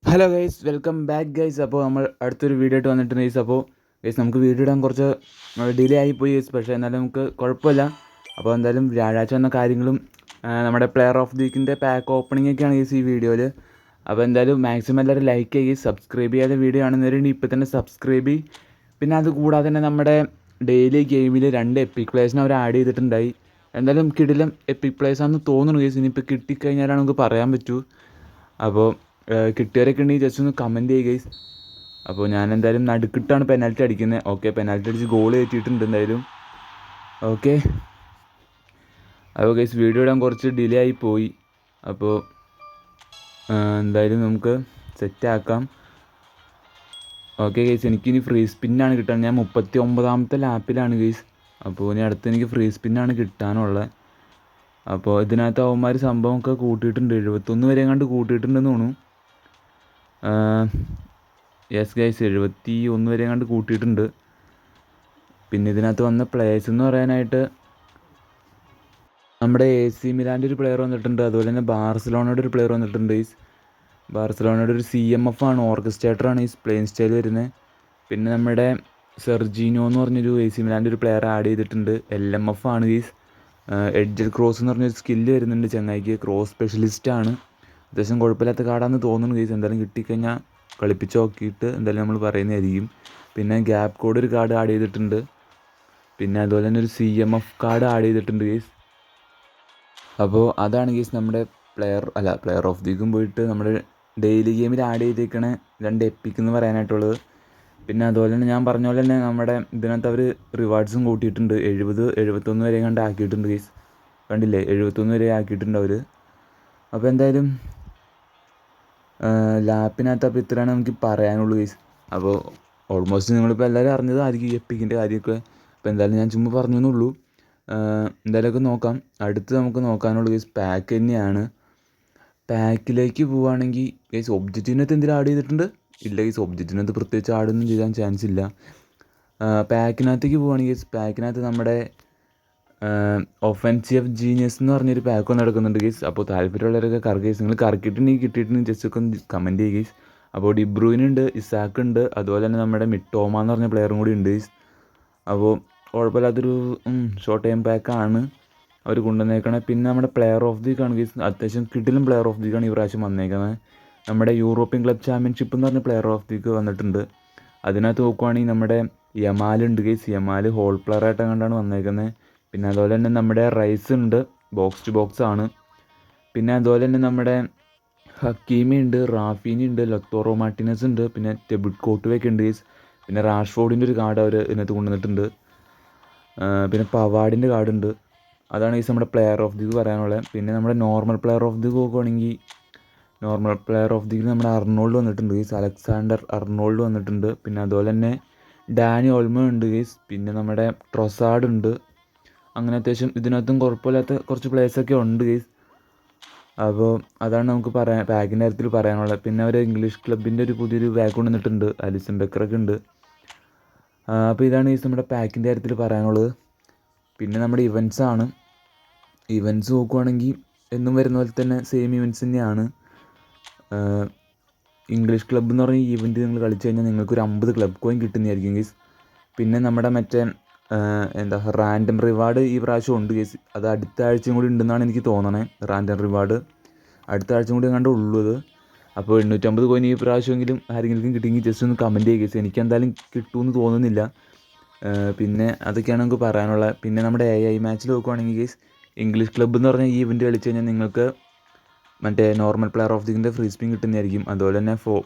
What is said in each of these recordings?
Hello guys, welcome back guys. അപ്പോൾ നമ്മൾ അടുത്തൊരു വീഡിയോ ആയിട്ട് വന്നിട്ടുണ്ട് ഗൈസ്. അപ്പോൾ ഗൈസ് നമുക്ക് വീഡിയോ ഇടാൻ കുറച്ച് ഡിലേ ആയിപ്പോയി ഗൈസ്, പക്ഷേ എന്നാലും നമുക്ക് കുഴപ്പമില്ല. അപ്പോൾ എന്തായാലും വ്യാഴാഴ്ച വന്ന കാര്യങ്ങളും നമ്മുടെ പ്ലെയർ ഓഫ് ദി വീക്കിൻ്റെ പാക്ക് ഓപ്പണിംഗ് ഒക്കെയാണ് ഗൈസ് ഈ വീഡിയോയിൽ. അപ്പോൾ എന്തായാലും മാക്സിമം എല്ലാവരും ലൈക്ക് ചെയ്യുക, സബ്സ്ക്രൈബ് ചെയ്യാതെ വീഡിയോ കാണുന്നവരുണ്ട് ഇപ്പോൾ തന്നെ സബ്സ്ക്രൈബ് ചെയ്യും. പിന്നെ അത് കൂടാതെ തന്നെ നമ്മുടെ ഡെയിലി ഗെയിമിൽ 2 എപ്പിക് പ്ലേയേഴ്സിനെ അവർ ആഡ് ചെയ്തിട്ടുണ്ടായി. എന്തായാലും കിടിലം എപ്പിക് പ്ലേയേഴ്സാണെന്ന് തോന്നുന്നു ഗൈസ്. ഇനിയിപ്പോൾ കിട്ടിക്കഴിഞ്ഞാലാണ് നമുക്ക് പറയാൻ പറ്റൂ. അപ്പോൾ കിട്ടിയവരൊക്കെ ഉണ്ടെങ്കിൽ ജസ്റ്റ് ഒന്ന് കമൻറ്റ് ചെയ്യുക ഗൈസ്. അപ്പോൾ ഞാൻ എന്തായാലും നടുക്കിട്ടാണ് പെനാൽറ്റി അടിക്കുന്നത്. ഓക്കെ, പെനാൽറ്റി അടിച്ച് ഗോൾ കയറ്റിയിട്ടുണ്ട് എന്തായാലും. ഓക്കെ, അപ്പോൾ ഗൈസ് വീഡിയോ ഇടാൻ കുറച്ച് ഡിലേ ആയി പോയി. അപ്പോൾ എന്തായാലും നമുക്ക് സെറ്റാക്കാം. ഓക്കെ ഗൈസ്, എനിക്കിനി ഫ്രീ സ്പിന്നാണ് കിട്ടാൻ. ഞാൻ 39ാമത്തെ ലാപ്പിലാണ് ഗൈസ്. അപ്പോൾ ഇനി അടുത്ത് എനിക്ക് ഫ്രീ സ്പിന്നാണ് കിട്ടാനുള്ളത്. അപ്പോൾ ഇതിനകത്ത് അവന്മാർ സംഭവമൊക്കെ കൂട്ടിയിട്ടുണ്ട്, 71 വരെ കണ്ട് കൂട്ടിയിട്ടുണ്ടെന്ന് തോന്നുന്നു. യെസ് ഗൈസ്, 71 വരെ കണ്ട് കൂട്ടിയിട്ടുണ്ട്. പിന്നെ ഇതിനകത്ത് വന്ന പ്ലേയേഴ്സ് എന്ന് പറയാനായിട്ട് നമ്മുടെ AC മിലാൻ്റെ ഒരു പ്ലെയർ വന്നിട്ടുണ്ട്, അതുപോലെ തന്നെ ബാർസലോണയുടെ ഒരു പ്ലെയർ വന്നിട്ടുണ്ട് ഗൈസ്. ബാർസലോണയുടെ ഒരു CMF ആണ്, ഓർക്കസ്ട്രേറ്ററാണ് ഈ പ്ലേയിങ് സ്റ്റൈൽ വരുന്നത്. പിന്നെ നമ്മുടെ സെർജീനോ എന്ന് പറഞ്ഞൊരു AC മിലാൻ്റെ ഒരു പ്ലെയർ ആഡ് ചെയ്തിട്ടുണ്ട്, LMF ആണ് ഗൈസ്. എഡ്ജൽ ക്രോസ് എന്ന് പറഞ്ഞൊരു സ്കില്ല് വരുന്നുണ്ട് ചങ്ങായിക്ക്, ക്രോസ് സ്പെഷ്യലിസ്റ്റാണ്. അത്യാവശ്യം കുഴപ്പമില്ലാത്ത കാർഡാണെന്ന് തോന്നുന്നു ഗൈസ്. എന്തായാലും കിട്ടിക്കഴിഞ്ഞാൽ കളിപ്പിച്ച് നോക്കിയിട്ട് എന്തായാലും നമ്മൾ പറയുന്നതായിരിക്കും. പിന്നെ ഗ്യാപ്പ് കോഡ് ഒരു കാർഡ് ആഡ് ചെയ്തിട്ടുണ്ട്. പിന്നെ അതുപോലെ തന്നെ ഒരു CMF കാർഡ് ആഡ് ചെയ്തിട്ടുണ്ട് ഗൈസ്. അപ്പോൾ അതാണ് ഗൈസ് നമ്മുടെ പ്ലെയർ ഓഫ് ദി വീക്കും പോയിട്ട് നമ്മുടെ ഡെയിലി ഗെയിമിൽ ആഡ് ചെയ്തേക്കണ 2 എപ്പിക് എന്ന് പറയാനായിട്ടുള്ളത്. പിന്നെ അതുപോലെ തന്നെ ഞാൻ പറഞ്ഞ പോലെ തന്നെ നമ്മുടെ ഇതിനകത്ത് അവർ റിവാർഡ്സും കൂട്ടിയിട്ടുണ്ട്. 71 വരെ കണ്ട് ആക്കിയിട്ടുണ്ട് ഗൈസ്. കണ്ടില്ലേ, 71 വരെ ആക്കിയിട്ടുണ്ട് അവർ. അപ്പോൾ എന്തായാലും ലാപ്പിനകത്ത് അപ്പോൾ ഇത്രയാണ് നമുക്ക് പറയാനുള്ളൂ ഗൈസ്. അപ്പോൾ ഓൾമോസ്റ്റ് നിങ്ങളിപ്പോൾ എല്ലാവരും അറിഞ്ഞതായിരിക്കും ഈ എപ്പിക്കിൻ്റെ കാര്യമൊക്കെ. അപ്പോൾ എന്തായാലും ഞാൻ ചുമ്മാ പറഞ്ഞു എന്നുള്ളൂ. എന്തായാലുമൊക്കെ നോക്കാം. അടുത്ത് നമുക്ക് നോക്കാനുള്ളൂ ഗൈസ് പാക്ക് തന്നെയാണ്. പാക്കിലേക്ക് പോവുകയാണെങ്കിൽ ഗൈസ് ഒബ്ജക്റ്റിനകത്ത് എന്തെങ്കിലും ആഡ് ചെയ്തിട്ടുണ്ട്? ഇല്ല ഗൈസ്, ഒബ്ജക്റ്റിനകത്ത് പ്രത്യേകിച്ച് ആഡൊന്നും ചെയ്യാൻ ചാൻസ് ഇല്ല. പാക്കിനകത്തേക്ക് പോവുകയാണെങ്കിൽ ഗൈസ് പാക്കിനകത്ത് നമ്മുടെ ഒഫൻസീവ് ജീനിയസ് എന്ന് പറഞ്ഞൊരു പാക്ക് നടക്കുന്നുണ്ട് ഗൈസ്. അപ്പോൾ താല്പര്യമുള്ളവരൊക്കെ ഗൈസ്, നിങ്ങൾ കറക്കിയിട്ടുണ്ടെങ്കിൽ കിട്ടിയിട്ടുണ്ടെങ്കിൽ ജസ്റ്റ് ഒക്കെ ഒന്ന് കമൻറ്റ് ചെയ്യുക ഗൈസ്. അപ്പോൾ ഡിബ്രൂയിനുണ്ട്, ഇസാക്ക് ഉണ്ട്, അതുപോലെ തന്നെ നമ്മുടെ മിട്ടോമ എന്ന് പറഞ്ഞ പ്ലെയറും കൂടി ഉണ്ട് ഗൈസ്. അപ്പോൾ കുഴപ്പമില്ലാത്തൊരു ഷോർട്ട് ടൈം പാക്കാണ് അവർ കൊണ്ടുവന്നേക്കണത്. പിന്നെ നമ്മുടെ പ്ലെയർ ഓഫ് ദി വീക്കാണ് ഗൈസ്, അത്യാവശ്യം കിടിലും പ്ലെയർ ഓഫ് ദി വീക്കാണ് ഈ പ്രാവശ്യം വന്നേക്കുന്നത്. നമ്മുടെ യൂറോപ്യൻ ക്ലബ് ചാമ്പ്യൻഷിപ്പ് എന്ന് പറഞ്ഞ പ്ലെയർ ഓഫ് ദി വീക്ക് വന്നിട്ടുണ്ട്. അതിനകത്ത് നോക്കുവാണെങ്കിൽ നമ്മുടെ യമാലുണ്ട് ഗൈസ്. യമാൽ ഹോൾ പ്ലെയർ ആയിട്ട് കണ്ടാണ് വന്നേക്കുന്നത്. പിന്നെ അതുപോലെ തന്നെ നമ്മുടെ റൈസ് ഉണ്ട്, ബോക്സ് ടു ബോക്സ് ആണ്. പിന്നെ അതുപോലെ തന്നെ നമ്മുടെ ഹക്കീമി ഉണ്ട്, റാഫീനി ഉണ്ട്, ലത്തോറോ മാർട്ടിനസ് ഉണ്ട്, പിന്നെ ടെബിറ്റ് കോട്ടുവൊക്കെ ഉണ്ട് ഗൈസ്. പിന്നെ റാഷ്ഫോർഡിൻ്റെ ഒരു കാർഡ് അവർ ഇതിനകത്ത് കൊണ്ടുവന്നിട്ടുണ്ട്. പിന്നെ പവാഡിൻ്റെ കാർഡ് ഉണ്ട്. അതാണ് ഗൈസ് നമ്മുടെ പ്ലെയർ ഓഫ് ദി വീക്ക് പറയാനുള്ളത്. പിന്നെ നമ്മുടെ normal player of the week നോക്കുകയാണെങ്കിൽ നോർമൽ പ്ലെയർ ഓഫ് ദി വീക്കിൽ നമ്മുടെ അർണോൾഡ് വന്നിട്ടുണ്ട് ഗൈസ്, അലക്സാണ്ടർ അർണോൾഡ് വന്നിട്ടുണ്ട്. പിന്നെ അതുപോലെ തന്നെ ഡാനി ഓൾമോ ഉണ്ട് ഗൈസ്. പിന്നെ നമ്മുടെ ട്രൊസാർഡ് ഉണ്ട്. അങ്ങനെ അത്യാവശ്യം ഇതിനകത്തും കുഴപ്പമില്ലാത്ത കുറച്ച് പ്ലേയേഴ്സൊക്കെ ഉണ്ട് ഗൈസ്. അപ്പോൾ അതാണ് നമുക്ക് പാക്കിൻ്റെ കാര്യത്തിൽ പറയാനുള്ളത്. പിന്നെ അവർ ഇംഗ്ലീഷ് ക്ലബിൻ്റെ ഒരു പുതിയൊരു ബാഗ് കൊണ്ടുവന്നിട്ടുണ്ട്, അലിസൺ ബെക്കറൊക്കെ ഉണ്ട്. അപ്പോൾ ഇതാണ് ഗൈസ് നമ്മുടെ പാക്കിൻ്റെ കാര്യത്തിൽ പറയാനുള്ളത്. പിന്നെ നമ്മുടെ ഇവൻറ്റ്സ് ആണ്. ഇവൻറ്റ്സ് നോക്കുവാണെങ്കിൽ എന്നും വരുന്ന പോലെ തന്നെ സെയിം ഇവൻറ്റ്സ് തന്നെയാണ്. ഇംഗ്ലീഷ് ക്ലബ്ബ് എന്ന് പറഞ്ഞ ഇവൻറ്റ് നിങ്ങൾ കളിച്ചു കഴിഞ്ഞാൽ നിങ്ങൾക്കൊരു 50 ക്ലബ് കോയിൻ കിട്ടുന്നതായിരിക്കും ഗൈസ്. പിന്നെ നമ്മുടെ മറ്റേ റാൻഡം റിവാർഡ് ഈ പ്രാവശ്യം ഉണ്ട് ഗൈസ്. അത് അടുത്ത ആഴ്ചയും കൂടി ഉണ്ടെന്നാണ് എനിക്ക് തോന്നണേ. റാൻഡം റിവാർഡ് അടുത്ത ആഴ്ചയും കൂടി കണ്ടേ ഉള്ളത്. അപ്പോൾ 850 കോയിൻ ഈ പ്രാവശ്യമെങ്കിലും ആരെങ്കിലും കിട്ടിയെങ്കിൽ ജസ്റ്റ് ഒന്ന് കമൻറ്റ് ചെയ്യുക ഗൈസ്. എനിക്ക് എന്തായാലും കിട്ടുമെന്ന് തോന്നുന്നില്ല. പിന്നെ അതൊക്കെയാണ് നമുക്ക് പറയാനുള്ളത്. പിന്നെ നമ്മുടെ AI മാച്ചിൽ നോക്കുവാണെങ്കിൽ ഗൈസ്, ഇംഗ്ലീഷ് ക്ലബ്ബ് എന്ന് പറഞ്ഞാൽ ഈ ഇവൻറ്റ് കളിച്ച് കഴിഞ്ഞാൽ നിങ്ങൾക്ക് മറ്റേ നോർമൽ പ്ലെയർ ഓഫ് ദി വീക്കിൻ്റെ ഫ്രീ സ്പിൻ കിട്ടുന്നതായിരിക്കും. അതുപോലെ തന്നെ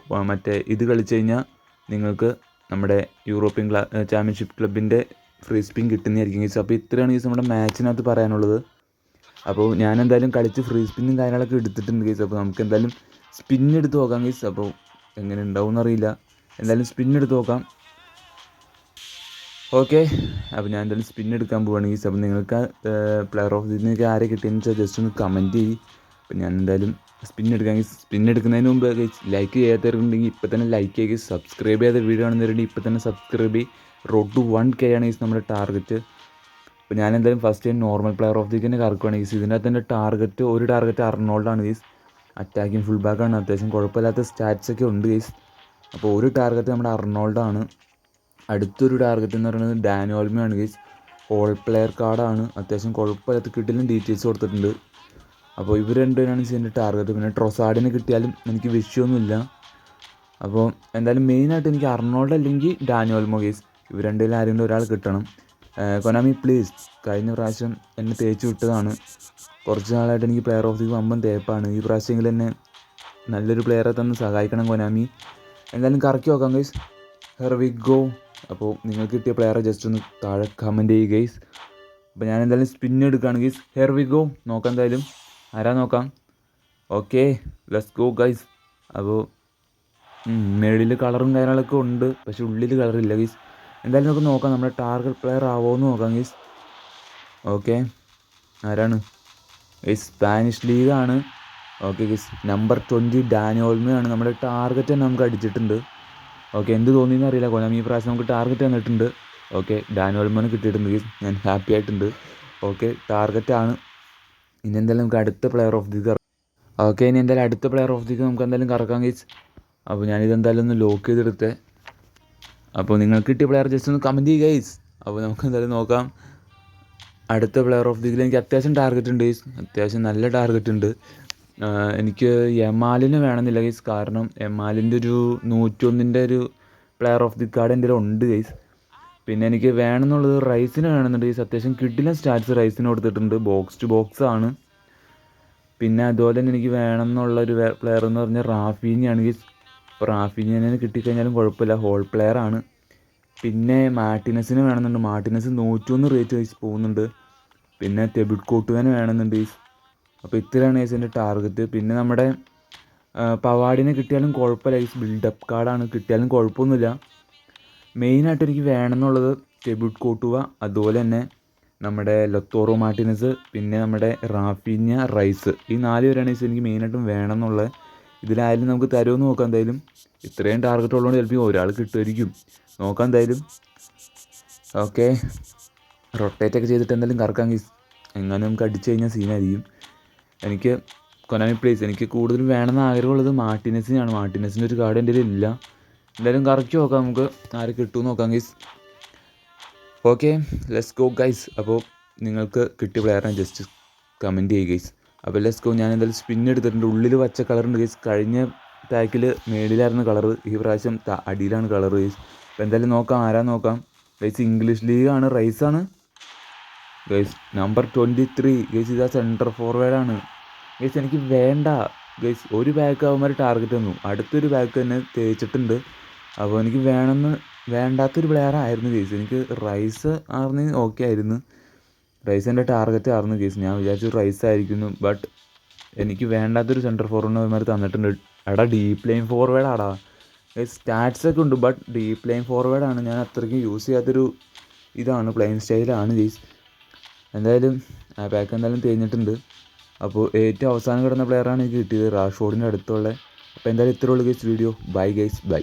മറ്റേ ഇത് കളിച്ച് കഴിഞ്ഞാൽ നിങ്ങൾക്ക് നമ്മുടെ യൂറോപ്യൻ ചാമ്പ്യൻഷിപ്പ് ക്ലബിൻ്റെ ഫ്രീ സ്പിൻ കിട്ടുന്നതായിരിക്കും ഗൈസ്. അപ്പോൾ ഇത്രയാണ് ഗൈസ് നമ്മുടെ മാച്ചിനകത്ത് പറയാനുള്ളത്. അപ്പോൾ ഞാൻ എന്തായാലും കളിച്ച് ഫ്രീ സ്പിന്നും കാര്യങ്ങളൊക്കെ എടുത്തിട്ടുണ്ട് ഗൈസ്. അപ്പോൾ നമുക്ക് എന്തായാലും സ്പിന്നെടുത്ത് നോക്കാം ഗൈസ്. അപ്പോൾ എങ്ങനെ ഉണ്ടാവും എന്നറിയില്ല, എന്തായാലും സ്പിന്നെടുത്ത് നോക്കാം. ഓക്കെ, അപ്പോൾ ഞാൻ എന്തായാലും സ്പിന്നെടുക്കാൻ പോവുകയാണ് ഗൈസ്. അപ്പോൾ നിങ്ങൾക്ക് പ്ലെയർ ഓഫ് ദി വീക്ക് ആരെ കിട്ടിയെന്ന് വെച്ചാൽ ജസ്റ്റ് ഒന്ന് കമൻറ്റ് ചെയ്യും. അപ്പോൾ ഞാൻ എന്തായാലും സ്പിന്നെടുക്കാൻ ഗൈസ്. സ്പിന്നെടുക്കുന്നതിന് മുമ്പ് ഗൈസ് ലൈക്ക് ചെയ്യാത്തവരുണ്ടെങ്കിൽ ഇപ്പോൾ തന്നെ ലൈക്ക് ചെയ്യുക. സബ്സ്ക്രൈബ് ചെയ്യാതെ വീഡിയോ കാണുന്നവരുണ്ടെങ്കിൽ ഇപ്പോൾ തന്നെ സബ്സ്ക്രൈബ് ചെയ്യും. റോഡ് ടു 1K ആണ് ഗൈസ് നമ്മുടെ ടാർഗറ്റ്. അപ്പോൾ ഞാൻ എന്തായാലും first time normal player of the വീക്കിൻ്റെ കറക്കുവാണ് ഗൈസ്. ഇതിനകത്ത് എൻ്റെ ഒരു ടാർഗറ്റ് അർണോൾഡാണ് ഗൈസ്. അറ്റാക്കിങ് ഫുൾ ബാക്കാണ്, അത്യാവശ്യം കുഴപ്പമില്ലാത്ത സ്റ്റാറ്റ്സൊക്കെ ഉണ്ട് ഗൈസ്. അപ്പോൾ ഒരു ടാർഗറ്റ് നമ്മുടെ അർണോൾഡാണ്. അടുത്തൊരു ടാർഗറ്റ് എന്ന് പറയുന്നത് ഡാനി ഓൾമയാണ് ഗൈസ്. ഓൾ പ്ലെയർ കാർഡാണ്, അത്യാവശ്യം കുഴപ്പമില്ലാത്ത കിട്ടിലും ഡീറ്റെയിൽസ് കൊടുത്തിട്ടുണ്ട്. അപ്പോൾ ഇവർ രണ്ടുപേരാണ് ഇതിൻ്റെ ടാർഗറ്റ്. പിന്നെ ട്രൊസാർഡിനെ കിട്ടിയാലും എനിക്ക് വിഷയമൊന്നുമില്ല. അപ്പോൾ എന്തായാലും മെയിനായിട്ട് എനിക്ക് അർണോൾഡ് അല്ലെങ്കിൽ ഡാനി ഓൾമോ ഗൈസ്, ഇവർ രണ്ടുപേരും ആരെങ്കിലും ഒരാൾ കിട്ടണം. കൊനാമി പ്ലീസ്, കഴിഞ്ഞ പ്രാവശ്യം എന്നെ തേച്ച് വിട്ടതാണ്. കുറച്ച് നാളായിട്ട് എനിക്ക് പ്ലെയർ ഓഫ് ദി വമ്പൻ തേപ്പാണ്. ഈ പ്രാവശ്യമെങ്കിലും എന്നെ നല്ലൊരു പ്ലെയറെ തന്ന് സഹായിക്കണം കൊനാമി. എന്തായാലും കറക്കി നോക്കാം ഗൈസ്. Her we go. അപ്പോൾ നിങ്ങൾക്ക് കിട്ടിയ പ്ലെയറെ ജസ്റ്റ് ഒന്ന് താഴെ കമൻറ്റ് ചെയ്യുക ഗൈസ്. അപ്പോൾ ഞാൻ എന്തായാലും സ്പിൻ എടുക്കുകയാണ് ഗൈസ്. Her we go. നോക്കാം എന്തായാലും ആരാ നോക്കാം. Okay, let's go guys. അപ്പോൾ മേളിൽ കളറും കാര്യങ്ങളൊക്കെ ഉണ്ട്, പക്ഷെ ഉള്ളിൽ കളറില്ല ഗൈസ്. എന്തായാലും നമുക്ക് നോക്കാം നമ്മുടെ ടാർഗറ്റ് പ്ലെയർ ആവുമോയെന്ന് നോക്കാം ഗൈസ്. ഓക്കെ, ആരാണ് ഗൈസ്? സ്പാനിഷ് ലീഗാണ്. ഓക്കെ ഗൈസ്, നമ്പർ 20 ഡാനി ഓൾമയാണ് നമ്മുടെ ടാർഗറ്റ് തന്നെ നമുക്ക് അടിച്ചിട്ടുണ്ട്. ഓക്കെ, എന്ത് തോന്നിയെന്ന് അറിയില്ല, കൊനാമി ഈ പ്രാവശ്യം നമുക്ക് ടാർഗറ്റ് തന്നിട്ടുണ്ട്. ഓക്കെ, ഡാനി ഓൾമോനെ കിട്ടിയിട്ടുണ്ട് ഗൈസ്, ഞാൻ ഹാപ്പി ആയിട്ടുണ്ട്. ഓക്കെ, ടാർഗറ്റാണ്. ഇനി എന്തായാലും നമുക്ക് അടുത്ത പ്ലെയർ ഓഫ് ദി ഓക്കെ, ഇനി എന്തായാലും അടുത്ത പ്ലെയർ ഓഫ് ദി നമുക്ക് എന്തായാലും കറക്കാം ഗൈസ്. അപ്പോൾ ഞാനിതെന്തായാലും ഒന്ന് ലോക്ക് ചെയ്തെടുത്തേ. അപ്പോൾ നിങ്ങൾക്ക് കിട്ടിയ പ്ലെയർ ജസ്റ്റ് ഒന്ന് കമൻറ്റ് ചെയ്യുക ഗൈസ്. അപ്പോൾ നമുക്ക് എന്തായാലും നോക്കാം അടുത്ത പ്ലെയർ ഓഫ് ദിയിൽ. എനിക്ക് അത്യാവശ്യം ടാർഗറ്റ് ഉണ്ട് ഗൈസ്, അത്യാവശ്യം നല്ല ടാർഗറ്റ് ഉണ്ട്. എനിക്ക് യമാലിനെ വേണമെന്നില്ല ഗൈസ്, കാരണം യമാലിൻ്റെ ഒരു 101 ഒരു പ്ലെയർ ഓഫ് ദി കാർഡ് എൻ്റെ ഉണ്ട് ഗൈസ്. പിന്നെ എനിക്ക് വേണമെന്നുള്ളത് റൈസിന് വേണമെന്നുണ്ട് ഗൈസ്. അത്യാവശ്യം കിഡിലും സ്റ്റാറ്റ്സ് റൈസിന് കൊടുത്തിട്ടുണ്ട്, ബോക്സ് ടു ബോക്സ് ആണ്. പിന്നെ അതുപോലെ തന്നെ എനിക്ക് വേണമെന്നുള്ളൊരു പ്ലെയർ എന്ന് പറഞ്ഞാൽ റാഫീനിയാണ് ഗൈസ്. അപ്പോൾ റാഫീനിയെ കിട്ടിക്കഴിഞ്ഞാലും കുഴപ്പമില്ല, ഹോൾ പ്ലെയർ ആണ്. പിന്നെ മാർട്ടിനസിന് വേണമെന്നുണ്ട്, മാർട്ടിനസ് 101 റേറ്റ് ഗൈസ് പോകുന്നുണ്ട്. പിന്നെ തെബിഡ് കോട്ടുവാന് വേണമെന്നുണ്ട് ഗൈസ്. അപ്പോൾ ഇത്രയാണ് ഗൈസ് എൻ്റെ ടാർഗറ്റ്. പിന്നെ നമ്മുടെ പവാഡിനെ കിട്ടിയാലും കുഴപ്പമില്ല ഗൈസ്, ബിൽഡപ്പ് കാർഡാണ്, കിട്ടിയാലും കുഴപ്പമൊന്നുമില്ല. മെയിനായിട്ട് എനിക്ക് വേണമെന്നുള്ളത് തെബിഡ് കോട്ടുവ, അതുപോലെ തന്നെ നമ്മുടെ ലൊത്തോറോ മാർട്ടിനസ്, പിന്നെ നമ്മുടെ റാഫീന്യ, റൈസ്. ഈ 4 പേരാണ് ഗൈസ് എനിക്ക് മെയിനായിട്ടും വേണമെന്നുള്ളത്. ഇതിലായാലും നമുക്ക് തരുമെന്ന് നോക്കാം. എന്തായാലും ഇത്രയും ടാർഗറ്റ് ഉള്ളതുകൊണ്ട് ചിലപ്പോൾ ഒരാൾ കിട്ടുമായിരിക്കും, നോക്കാം എന്തായാലും. ഓക്കെ, റൊട്ടേറ്റൊക്കെ ചെയ്തിട്ട് എന്തായാലും കറക്കാം ഗൈസ്, എങ്ങാനും നമുക്ക് അടിച്ചു കഴിഞ്ഞാൽ സീനായിരിക്കും. എനിക്ക് കൊനാമി പ്ലീസ്, എനിക്ക് കൂടുതലും വേണമെന്ന് ആഗ്രഹമുള്ളത് മാർട്ടിനസിനാണ്. മാർട്ടിനസിൻ്റെ ഒരു കാർഡ് എൻ്റെ ഇല്ല. എന്തായാലും കറക്കി നോക്കാം, നമുക്ക് ആര് കിട്ടുമെന്ന് നോക്കാം guys. Okay, let's go guys. അപ്പോൾ നിങ്ങൾക്ക് കിട്ടിയ പ്ലെയറിനെ ജസ്റ്റ് കമൻറ്റ് ചെയ്യുക ഗൈസ്. അപ്പോൾ ലെറ്റ്സ് ഗോ. ഞാൻ എന്തായാലും സ്പിൻ എടുത്തിട്ടുണ്ട്, ഉള്ളിൽ പച്ച കളറുണ്ട് ഗൈസ്. കഴിഞ്ഞ പാക്കിൽ മേളിലായിരുന്നു കളറ്, ഈ പ്രാവശ്യം അടിയിലാണ് കളറ് ഗൈസ്. അപ്പോൾ എന്തായാലും നോക്കാം ആരാ നോക്കാം ഗൈസ്. ഇംഗ്ലീഷ് ലീഗാണ്, റൈസാണ് ഗൈസ്. നമ്പർ 23 ഗൈസ്, ഇതാ സെൻറ്റർ ഫോർവേഡാണ് ഗൈസ്. എനിക്ക് വേണ്ട ഗൈസ്, ഒരു ബാക്ക് ആകുമ്പോൾ ടാർഗറ്റ് വന്നു, അടുത്തൊരു ബാക്ക് തന്നെ തേച്ചിട്ടുണ്ട്. അപ്പോൾ എനിക്ക് വേണ്ടാത്തൊരു പ്ലെയർ ആയിരുന്നു ഗൈസ്. എനിക്ക് റൈസ് ആയിരുന്നു ഓക്കെ ആയിരുന്നു, റൈസ് എൻ്റെ ടാർഗറ്റ് ആയിരുന്നു ഗൈസ്. ഞാൻ വിചാരിച്ചു റൈസ് ആയിരിക്കുന്നു, ബട്ട് എനിക്ക് വേണ്ടാത്തൊരു സെൻറ്റർ ഫോർവേഡ് അവന്മാർ തന്നിട്ടുണ്ട്. എടാ ഡീപ്പ് ലൈൻ ഫോർവേഡ് ആടാ ഗൈസ്, സ്റ്റാറ്റ്സൊക്കെ ഉണ്ട്, ബട്ട് ഡീപ്പ് ലൈൻ ഫോർവേഡാണ്. ഞാൻ അത്രയ്ക്ക് യൂസ് ചെയ്യാത്തൊരു ഇതാണ്, പ്ലെയിൻ സ്റ്റൈലാണ് ഗൈസ്. എന്തായാലും ആ പാക്ക് എന്തായാലും തേഞ്ഞിട്ടുണ്ട്. അപ്പോൾ ഏറ്റവും അവസാനം കിടന്ന പ്ലെയറാണ് എനിക്ക് കിട്ടിയത്, റാഷ്ഫോർഡിൻ്റെ അടുത്തുള്ള. അപ്പോൾ എന്തായാലും ഇത്രയേ ഉള്ളൂ guys video. Bye guys, by.